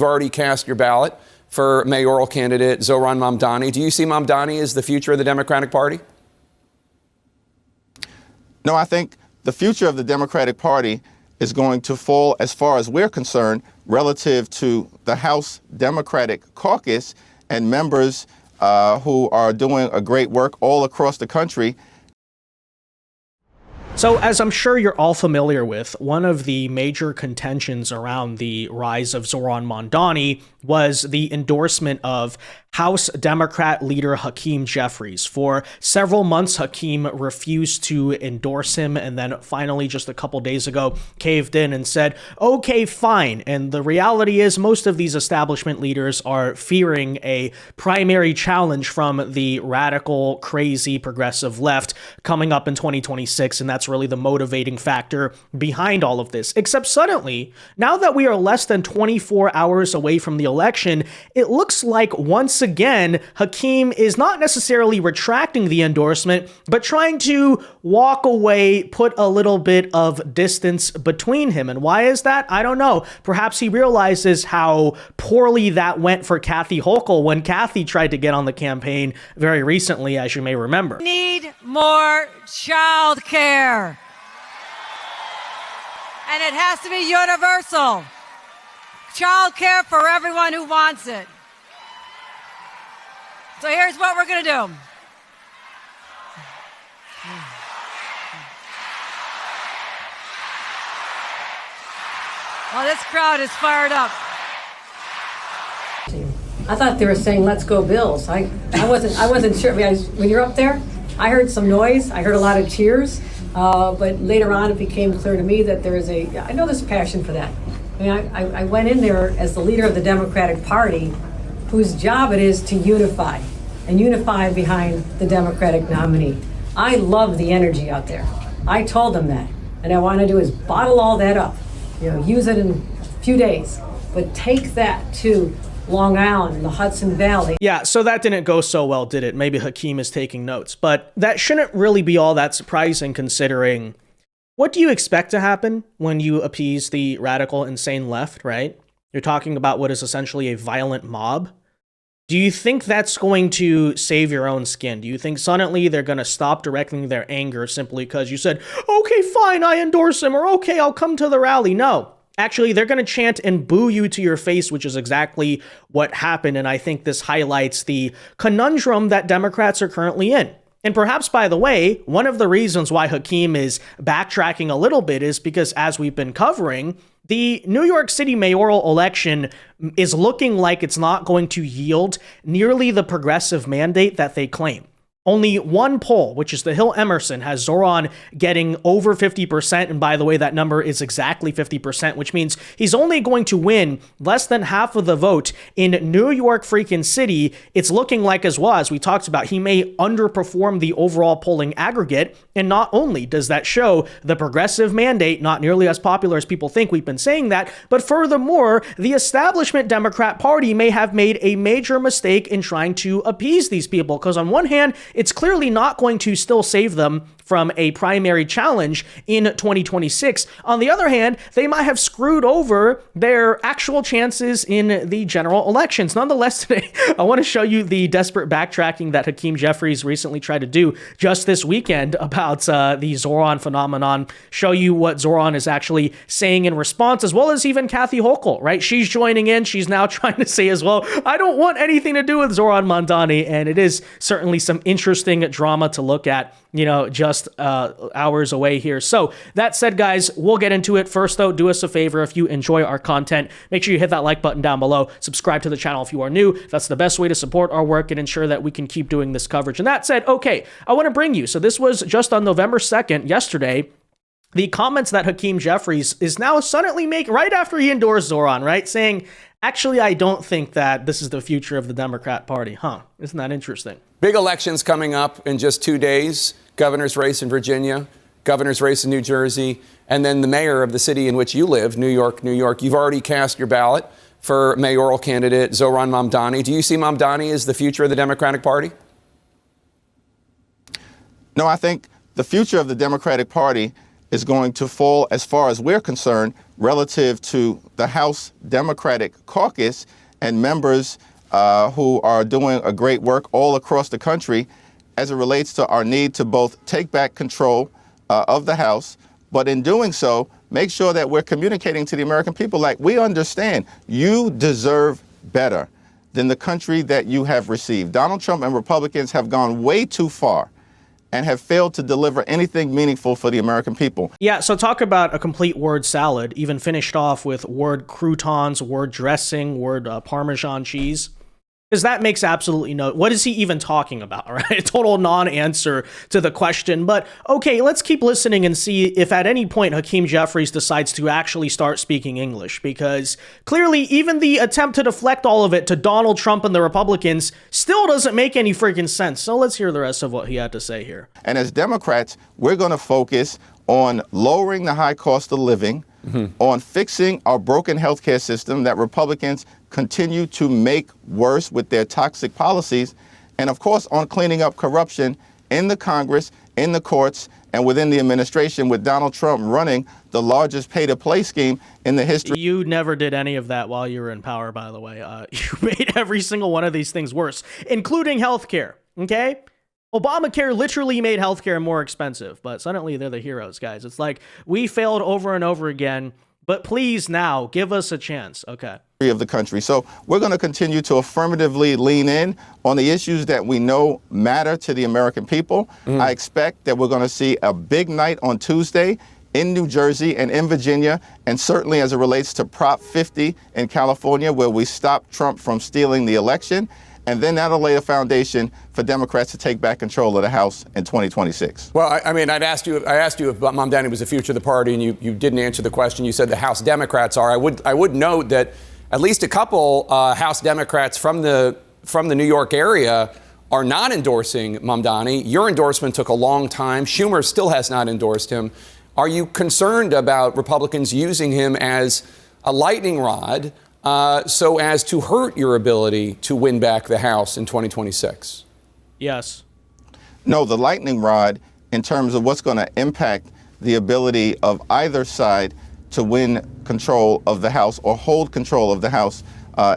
You've already cast your ballot for mayoral candidate Zohran Mamdani. Do you see Mamdani as the future of the Democratic Party? No, I think the future of the Democratic Party is going to fall, as far as we're concerned, relative to the House Democratic Caucus and members who are doing a great work all across the country. So, as I'm sure you're all familiar with, one of the major contentions around the rise of Zohran Mamdani was the endorsement of House Democrat leader Hakeem Jeffries. For several months, Hakeem refused to endorse him, and then finally, just a couple days ago, caved in and said, okay, fine. And the reality is most of these establishment leaders are fearing a primary challenge from the radical, crazy, progressive left coming up in 2026, and that's really the motivating factor behind all of this. Except suddenly, now that we are less than 24 hours away from the election, it looks like once again, Hakeem is not necessarily retracting the endorsement, but trying to walk away, put a little bit of distance between him. And why is that? I don't know. Perhaps he realizes how poorly that went for Kathy Hochul when Kathy tried to get on the campaign very recently, as you may remember. We need more child care. And it has to be universal. Child care for everyone who wants it. So here's what we're going to do. Well, this crowd is fired up. I thought they were saying, let's go Bills. I wasn't sure. I mean, when you're up there, I heard some noise. I heard a lot of cheers. But later on, it became clear to me that there is I know there's passion for that. I mean, I went in there as the leader of the Democratic Party, whose job it is to unify behind the Democratic nominee. I love the energy out there. I told them that. And I want to do is bottle all that up, use it in a few days, but take that to Long Island and the Hudson Valley. Yeah, so that didn't go so well, did it? Maybe Hakeem is taking notes, but that shouldn't really be all that surprising considering what do you expect to happen when you appease the radical, insane left, right? You're talking about what is essentially a violent mob. Do you think that's going to save your own skin? Do you think suddenly they're going to stop directing their anger simply because you said, okay, fine, I endorse him, or okay, I'll come to the rally? No. Actually, they're going to chant and boo you to your face, which is exactly what happened. And I think this highlights the conundrum that Democrats are currently in. And perhaps, by the way, one of the reasons why Hakeem is backtracking a little bit is because, as we've been covering, the New York City mayoral election is looking like it's not going to yield nearly the progressive mandate that they claim. Only one poll, which is the Hill Emerson, has Zohran getting over 50%. And by the way, that number is exactly 50%, which means he's only going to win less than half of the vote in New York freaking City. It's looking like, as well as we talked about, he may underperform the overall polling aggregate. And not only does that show the progressive mandate not nearly as popular as people think, we've been saying that, but furthermore, the establishment Democrat Party may have made a major mistake in trying to appease these people. Because on one hand, it's clearly not going to still save them from a primary challenge in 2026. On the other hand, they might have screwed over their actual chances in the general elections. Nonetheless, today, I want to show you the desperate backtracking that Hakeem Jeffries recently tried to do just this weekend about the Zohran phenomenon, show you what Zohran is actually saying in response, as well as even Kathy Hochul, right? She's joining in. She's now trying to say as well, I don't want anything to do with Zohran Mamdani. And it is certainly some interesting drama to look at, just hours away here. So that said, guys, we'll get into it. First, though, do us a favor. If you enjoy our content, make sure you hit that like button down below. Subscribe to the channel if you are new. That's the best way to support our work and ensure that we can keep doing this coverage. And that said, okay, I want to bring you. So this was just on November 2nd, yesterday. The comments that Hakeem Jeffries is now suddenly making right after he endorsed Zohran, right? Saying, actually, I don't think that this is the future of the Democrat Party. Isn't that interesting? Big elections coming up in just 2 days. Governor's race in Virginia, governor's race in New Jersey, and then the mayor of the city in which you live, New York. You've already cast your ballot for mayoral candidate Zohran Mamdani. Do you see Mamdani as the future of the Democratic Party? No, I think the future of the Democratic Party is going to fall, as far as we're concerned, relative to the House Democratic Caucus and members who are doing a great work all across the country as it relates to our need to both take back control of the House, but in doing so, make sure that we're communicating to the American people like, we understand you deserve better than the country that you have received. Donald Trump and Republicans have gone way too far and have failed to deliver anything meaningful for the American people. Yeah, so talk about a complete word salad, even finished off with word croutons, word dressing, word Parmesan cheese. Because that makes absolutely no... What is he even talking about, right? Total non-answer to the question. But, okay, let's keep listening and see if at any point Hakeem Jeffries decides to actually start speaking English. Because clearly, even the attempt to deflect all of it to Donald Trump and the Republicans still doesn't make any freaking sense. So let's hear the rest of what he had to say here. And as Democrats, we're going to focus on lowering the high cost of living, on fixing our broken healthcare system that Republicans continue to make worse with their toxic policies, and of course on cleaning up corruption in the Congress, in the courts, and within the administration, with Donald Trump running the largest pay-to-play scheme in the history. You never did any of that while you were in power, by the way. You made every single one of these things worse, including healthcare, okay? Obamacare literally made healthcare more expensive, but suddenly they're the heroes, guys. It's like, we failed over and over again, but please now give us a chance. Okay. Of the country. So we're going to continue to affirmatively lean in on the issues that we know matter to the American people. I expect that we're going to see a big night on Tuesday in New Jersey and in Virginia, and certainly as it relates to Prop 50 in California, where we stop Trump from stealing the election. And then that'll lay a foundation for Democrats to take back control of the House in 2026. Well, I mean, I asked you if Mamdani was the future of the party, and you didn't answer the question. You said the House Democrats are. I would note that at least a couple House Democrats from the New York area are not endorsing Mamdani. Your endorsement took a long time. Schumer still has not endorsed him. Are you concerned about Republicans using him as a lightning rod so as to hurt your ability to win back the House in 2026? Yes. No, the lightning rod in terms of what's going to impact the ability of either side to win control of the House or hold control of the House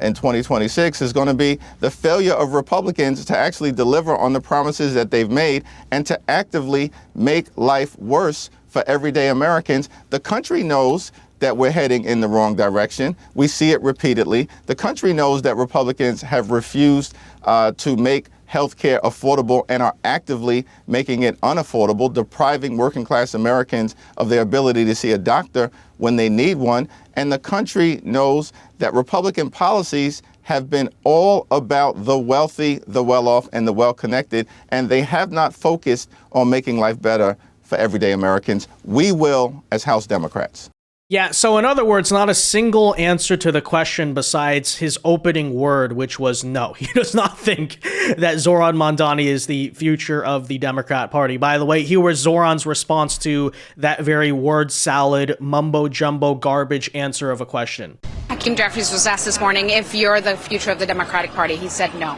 in 2026 is going to be the failure of Republicans to actually deliver on the promises that they've made and to actively make life worse for everyday Americans. The country knows that we're heading in the wrong direction. We see it repeatedly. The country knows that Republicans have refused to make health care affordable and are actively making it unaffordable, depriving working class Americans of their ability to see a doctor when they need one. And the country knows that Republican policies have been all about the wealthy, the well-off, and the well-connected, and they have not focused on making life better for everyday Americans. We will as House Democrats. Yeah, so in other words, not a single answer to the question besides his opening word, which was no. He does not think that Zohran Mamdani is the future of the Democrat Party. By the way, here was Zohran's response to that very word salad, mumbo-jumbo garbage answer of a question. Hakeem Jeffries was asked this morning if you're the future of the Democratic Party. He said no.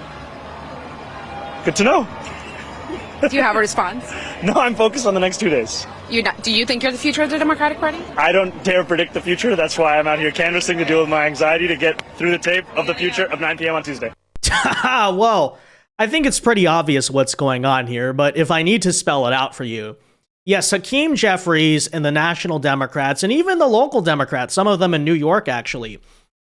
Good to know. Do you have a response? No, I'm focused on the next 2 days. Do you think you're the future of the Democratic Party? I don't dare predict the future. That's why I'm out here canvassing to deal with my anxiety to get through the tape of the future of 9 p.m. on Tuesday. Well, I think it's pretty obvious what's going on here, but if I need to spell it out for you, yes, Hakeem Jeffries and the National Democrats, and even the local Democrats, some of them in New York actually,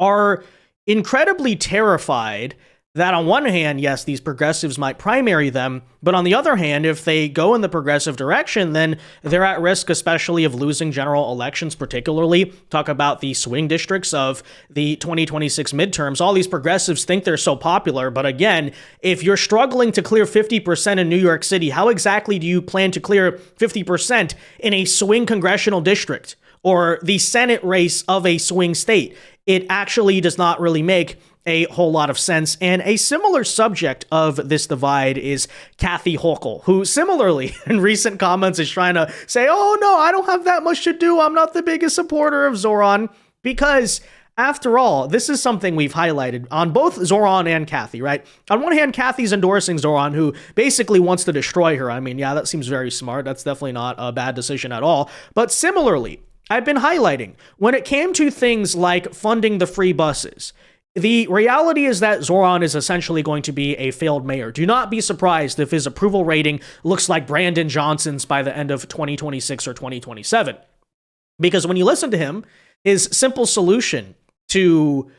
are incredibly terrified that on one hand, yes, these progressives might primary them, but on the other hand, if they go in the progressive direction, then they're at risk, especially of losing general elections, particularly. Talk about the swing districts of the 2026 midterms. All these progressives think they're so popular, but again, if you're struggling to clear 50% in New York City, how exactly do you plan to clear 50% in a swing congressional district or the Senate race of a swing state? It actually does not really make a whole lot of sense. And a similar subject of this divide is Kathy Hochul, who similarly in recent comments is trying to say, oh no, I don't have that much to do. I'm not the biggest supporter of Zohran, because After all, this is something we've highlighted on both Zohran and Kathy, right? On one hand, Kathy's endorsing Zohran, who basically wants to destroy her. I mean, yeah, that seems very smart. That's definitely not a bad decision at all. But similarly, I've been highlighting when it came to things like funding the free buses, the reality is that Zohran is essentially going to be a failed mayor. Do not be surprised if his approval rating looks like Brandon Johnson's by the end of 2026 or 2027. Because when you listen to him, his simple solution to,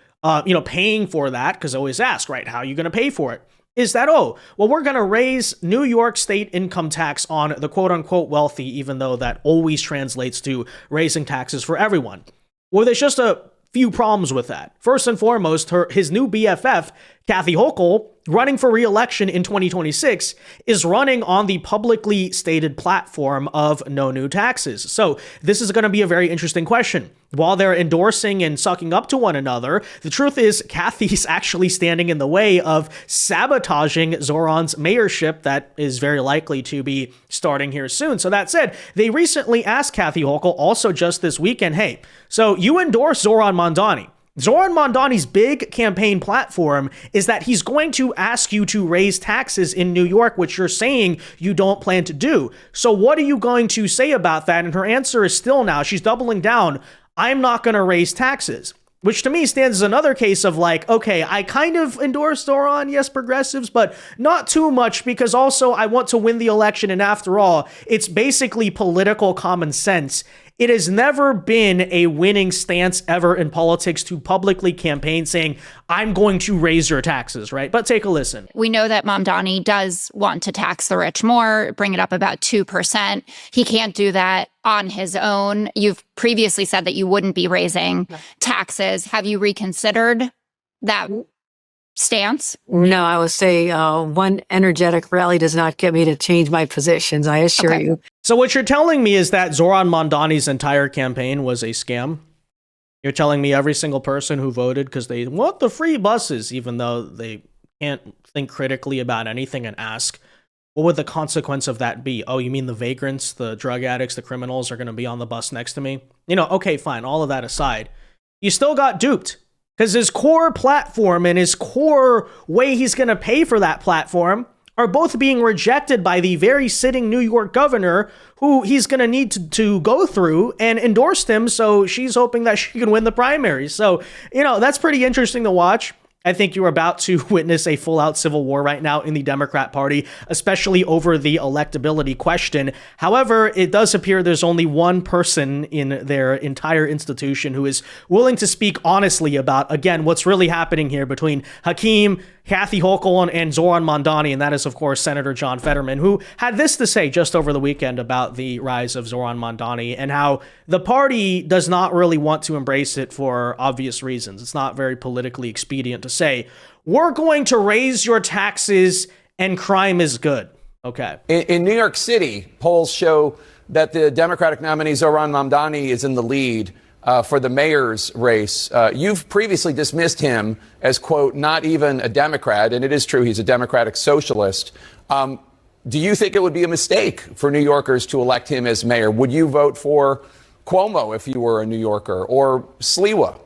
paying for that, because I always ask, right, how are you going to pay for it? Is that, we're going to raise New York state income tax on the quote unquote wealthy, even though that always translates to raising taxes for everyone. Well, there's just a few problems with that. First and foremost, his new BFF, Kathy Hochul, running for re-election in 2026, is running on the publicly stated platform of no new taxes. So this is going to be a very interesting question. While they're endorsing and sucking up to one another, the truth is Kathy's actually standing in the way of sabotaging Zohran's mayorship that is very likely to be starting here soon. So that said, they recently asked Kathy Hochul also just this weekend, hey, so you endorse Zohran Mamdani. Zohran Mamdani's big campaign platform is that he's going to ask you to raise taxes in New York, which you're saying you don't plan to do. So what are you going to say about that? And her answer is still now, she's doubling down, I'm not going to raise taxes. Which to me stands as another case of like, okay, I kind of endorse Zohran, yes, progressives, but not too much because also I want to win the election. And after all, it's basically political common sense. It has never been a winning stance ever in politics to publicly campaign saying, I'm going to raise your taxes, right? But take a listen. We know that Mamdani does want to tax the rich more, bring it up about 2%. He can't do that on his own. You've previously said that you wouldn't be raising taxes. Have you reconsidered that stance? No, I would say one energetic rally does not get me to change my positions, I assure you. So what you're telling me is that Zohran Mamdani's entire campaign was a scam? You're telling me every single person who voted because they want the free buses, even though they can't think critically about anything and ask, what would the consequence of that be? Oh, you mean the vagrants, the drug addicts, the criminals are going to be on the bus next to me? Okay, fine. All of that aside, you still got duped. Because his core platform and his core way he's going to pay for that platform are both being rejected by the very sitting New York governor who he's going to need to go through and endorsed him. So she's hoping that she can win the primaries. So, that's pretty interesting to watch. I think you're about to witness a full-out civil war right now in the Democrat Party, especially over the electability question. However, it does appear there's only one person in their entire institution who is willing to speak honestly about, again, what's really happening here between Hakeem, Kathy Hochul, and Zohran Mamdani, and that is, of course, Senator John Fetterman, who had this to say just over the weekend about the rise of Zohran Mamdani and how the party does not really want to embrace it for obvious reasons. It's not very politically expedient to say, we're going to raise your taxes and crime is good. Okay. In New York City, polls show that the Democratic nominee Zohran Mamdani is in the lead for the mayor's race. You've previously dismissed him as, quote, not even a Democrat, and it is true he's a Democratic socialist. Do you think it would be a mistake for New Yorkers to elect him as mayor? Would you vote for Cuomo if you were a New Yorker, or Sliwa?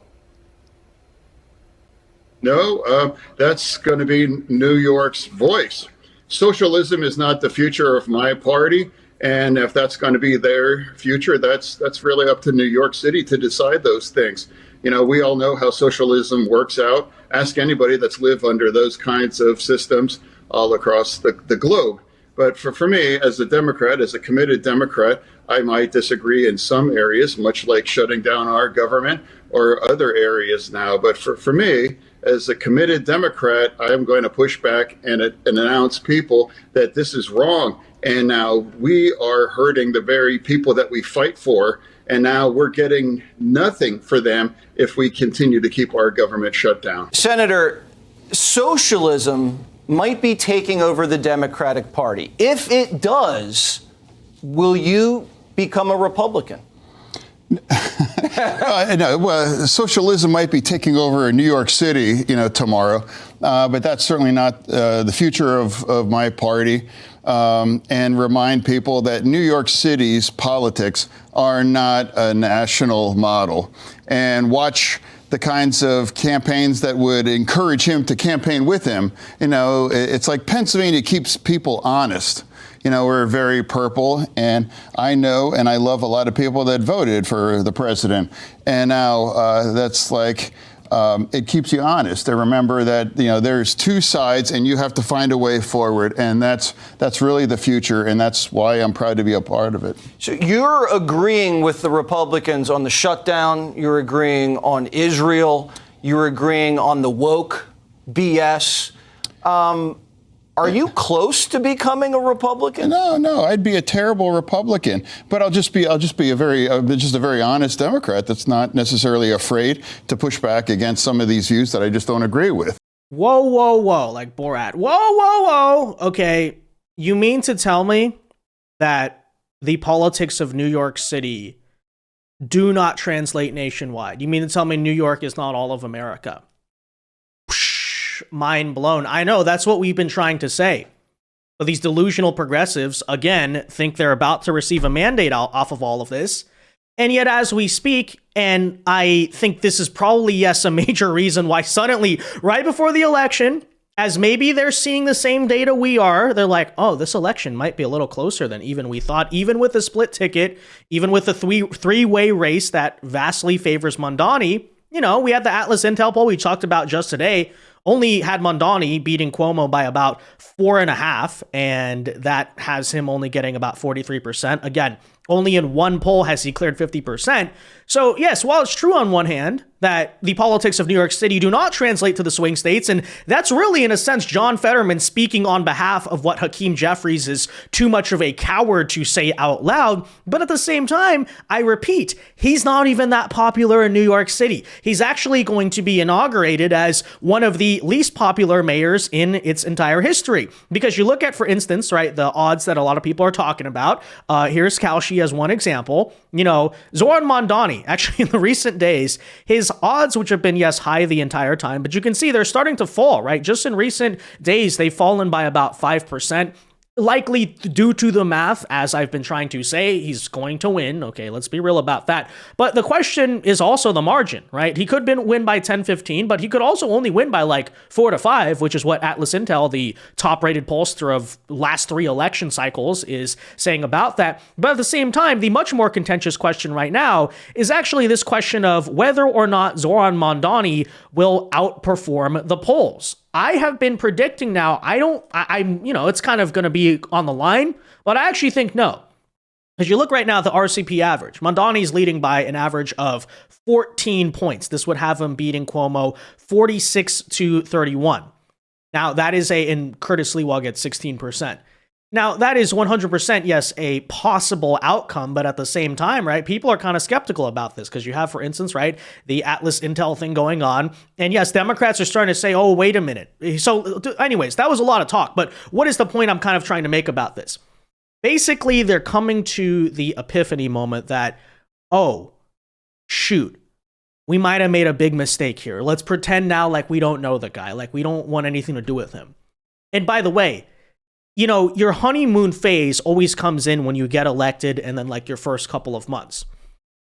No, that's going to be New York's voice. Socialism is not the future of my party. And if that's going to be their future, that's really up to New York City to decide those things. We all know how socialism works out. Ask anybody that's lived under those kinds of systems all across the globe. But for me, as a Democrat, as a committed Democrat, I might disagree in some areas, much like shutting down our government or other areas now. But for me, as a committed Democrat, I am going to push back and announce people that this is wrong. And now we are hurting the very people that we fight for. And now we're getting nothing for them if we continue to keep our government shut down. Senator, socialism might be taking over the Democratic Party. If it does, will you become a Republican? No, well, socialism might be taking over in New York City, tomorrow, but that's certainly not the future of my party. And remind people that New York City's politics are not a national model. And watch the kinds of campaigns that would encourage him to campaign with him. You know, it's like Pennsylvania keeps people honest. You know, we're very purple, and I know and I love a lot of people that voted for the president. And now that's like, it keeps you honest to remember that, you know, there's two sides and you have to find a way forward. And that's really the future. And that's why I'm proud to be a part of it. So you're agreeing with the Republicans on the shutdown. You're agreeing on Israel. You're agreeing on the woke BS. Are you close to becoming a Republican? No, I'd be a terrible Republican, but I'll just be a very honest Democrat that's not necessarily afraid to push back against some of these views that I just don't agree with. Whoa, like Borat. Whoa. Okay, you mean to tell me that the politics of New York City do not translate nationwide? You mean to tell me New York is not all of America? Mind blown. I know, that's what we've been trying to say. But these delusional progressives, again, think they're about to receive a mandate off of all of this. And yet, as we speak, and I think this is probably, yes, a major reason why suddenly, right before the election, as maybe they're seeing the same data we are, they're like, oh, this election might be a little closer than even we thought, even with the split ticket, even with the three-way race that vastly favors Mamdani. You know, we had the Atlas Intel poll we talked about just today, only had Mamdani beating Cuomo by about 4.5, and that has him only getting about 43%. Again, only in one poll has he cleared 50%. So yes, while it's true on one hand that the politics of New York City do not translate to the swing states, and that's really, in a sense, John Fetterman speaking on behalf of what Hakeem Jeffries is too much of a coward to say out loud, but at the same time, I repeat, he's not even that popular in New York City. He's actually going to be inaugurated as one of the least popular mayors in its entire history. Because you look at, for instance, right, the odds that a lot of people are talking about, here's Kalshi as one example. You know, Zohran Mamdani, actually in the recent days, his odds, which have been, yes, high the entire time, but you can see they're starting to fall, right? Just in recent days, they've fallen by about 5%. Likely due to the math, as I've been trying to say, he's going to win. Okay, let's be real about that. But the question is also the margin, right? He could win by 10, 15, but he could also only win by like 4 to 5, which is what Atlas Intel, the top-rated pollster of last 3 election cycles, is saying about that. But at the same time, the much more contentious question right now is actually this question of whether or not Zohran Mamdani will outperform the polls. I have been predicting now, I'm, you know, it's kind of going to be on the line, but I actually think no. As you look right now at the RCP average, Mamdani's leading by an average of 14 points. This would have him beating Cuomo 46-31. Now, that is and Curtis Sliwa gets 16%. Now, that is 100%, yes, a possible outcome, but at the same time, right, people are kind of skeptical about this because you have, for instance, right, the Atlas Intel thing going on. And yes, Democrats are starting to say, oh, wait a minute. So anyways, that was a lot of talk, but what is the point I'm kind of trying to make about this? Basically, they're coming to the epiphany moment that, oh, shoot, we might have made a big mistake here. Let's pretend now like we don't know the guy, like we don't want anything to do with him. And by the way, you know, your honeymoon phase always comes in when you get elected and then like your first couple of months.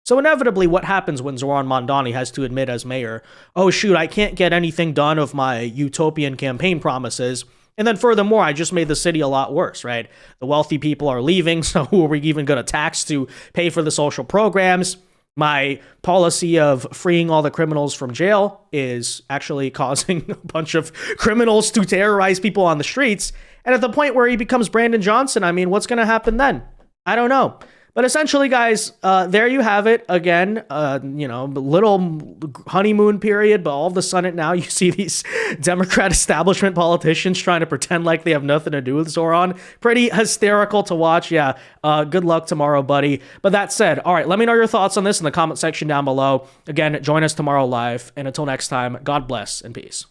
So inevitably, what happens when Zohran Mamdani has to admit as mayor, oh shoot, I can't get anything done of my utopian campaign promises. And then furthermore, I just made the city a lot worse, right? The wealthy people are leaving, so who are we even going to tax to pay for the social programs? My policy of freeing all the criminals from jail is actually causing a bunch of criminals to terrorize people on the streets. And at the point where he becomes Brandon Johnson, I mean, what's going to happen then? I don't know. But essentially, guys, there you have it. Again, you know, little honeymoon period, but all of a sudden now you see these Democrat establishment politicians trying to pretend like they have nothing to do with Zohran. Pretty hysterical to watch. Yeah, good luck tomorrow, buddy. But that said, all right, let me know your thoughts on this in the comment section down below. Again, join us tomorrow live. And until next time, God bless and peace.